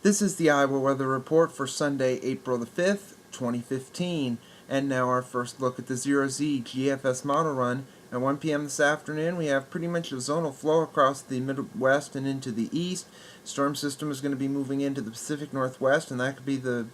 This is the Iowa Weather Report for Sunday, April the 5th, 2015. And now our first look at the 0Z GFS model run. At 1 p.m. this afternoon, we have pretty much a zonal flow across the Midwest and into the east. Storm system is going to be moving into the Pacific Northwest, and that could be the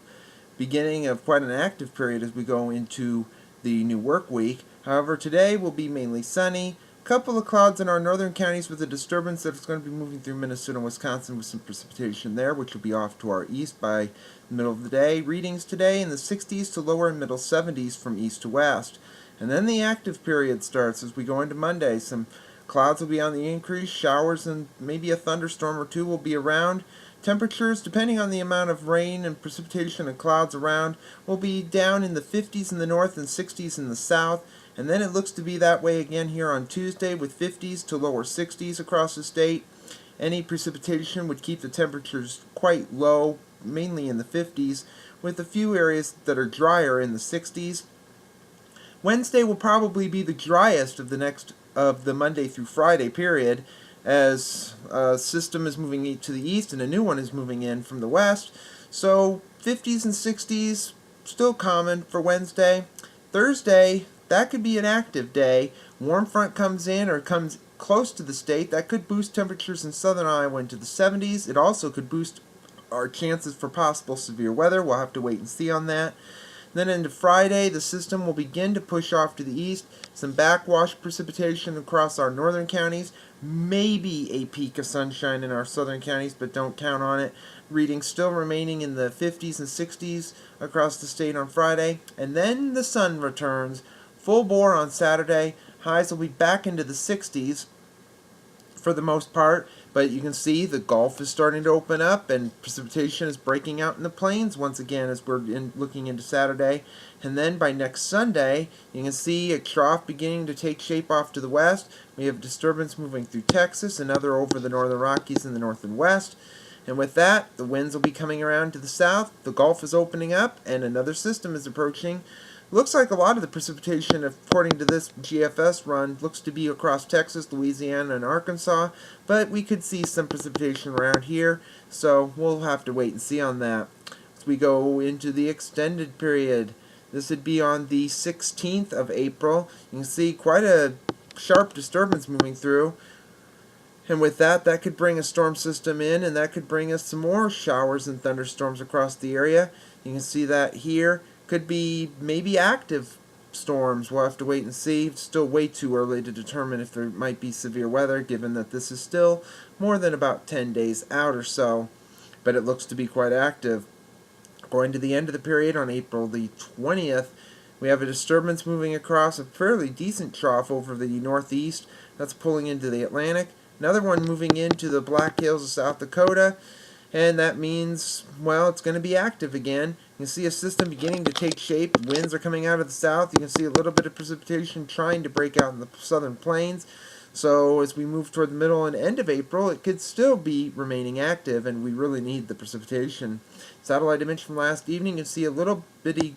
beginning of quite an active period as we go into the new work week. However, today will be mainly sunny. Couple of clouds in our northern counties with a disturbance that's going to be moving through Minnesota and Wisconsin with some precipitation there, which will be off to our east by the middle of the day. Readings today in the 60s to lower and middle 70s from east to west. And then the active period starts as we go into Monday. Some clouds will be on the increase, showers and maybe a thunderstorm or two will be around. Temperatures, depending on the amount of rain and precipitation and clouds around, will be down in the 50s in the north and 60s in the south. And then it looks to be that way again here on Tuesday with 50s to lower 60s across the state. Any precipitation would keep the temperatures quite low, mainly in the 50s, with a few areas that are drier in the 60s. Wednesday will probably be the driest of the Monday through Friday period, as a system is moving to the east and a new one is moving in from the west. So 50s and 60s still common for Wednesday. Thursday, that could be an active day. Warm front comes in or comes close to the state. That could boost temperatures in southern Iowa into the 70s. It also could boost our chances for possible severe weather. We'll have to wait and see on that. Then into Friday, the system will begin to push off to the east. Some backwash precipitation across our northern counties. Maybe a peak of sunshine in our southern counties, but don't count on it. Readings still remaining in the 50s and 60s across the state on Friday. And then the sun returns. Full bore on Saturday. Highs will be back into the 60s for the most part, but you can see the Gulf is starting to open up and precipitation is breaking out in the plains once again as we're looking into Saturday. And then by next Sunday, you can see a trough beginning to take shape off to the west. We have disturbance moving through Texas, another over the northern Rockies in the north and west. And with that, the winds will be coming around to the south, the Gulf is opening up, and another system is approaching. Looks like a lot of the precipitation, according to this GFS run, looks to be across Texas, Louisiana, and Arkansas, but we could see some precipitation around here, so we'll have to wait and see on that. As we go into the extended period, this would be on the 16th of April. You can see quite a sharp disturbance moving through. And with that, that could bring a storm system in, and that could bring us some more showers and thunderstorms across the area. You can see that here. Could be maybe active storms. We'll have to wait and see. It's still way too early to determine if there might be severe weather, given that this is still more than about 10 days out or so. But it looks to be quite active. Going to the end of the period on April the 20th, we have a disturbance moving across a fairly decent trough over the northeast. That's pulling into the Atlantic. Another one moving into the Black Hills of South Dakota. And that means, well, it's going to be active again. You can see a system beginning to take shape. Winds are coming out of the south. You can see a little bit of precipitation trying to break out in the southern plains. So as we move toward the middle and end of April, it could still be remaining active, and we really need the precipitation. Satellite image from last evening, you can see a little bitty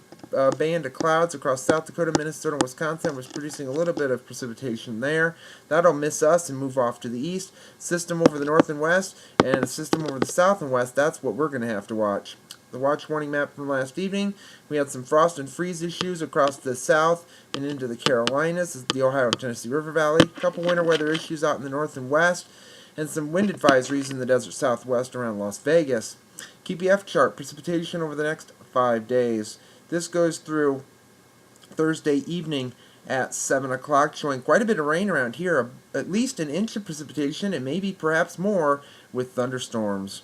band of clouds across South Dakota, Minnesota, and Wisconsin was producing a little bit of precipitation there. That'll miss us and move off to the east. System over the north and west, and a system over the south and west, that's what we're going to have to watch. The watch warning map from last evening, we had some frost and freeze issues across the south and into the Carolinas, the Ohio and Tennessee River Valley, a couple winter weather issues out in the north and west, and some wind advisories in the desert southwest around Las Vegas. KPF chart, precipitation over the next 5 days. This goes through Thursday evening at 7 o'clock, showing quite a bit of rain around here, at least an inch of precipitation and maybe perhaps more with thunderstorms.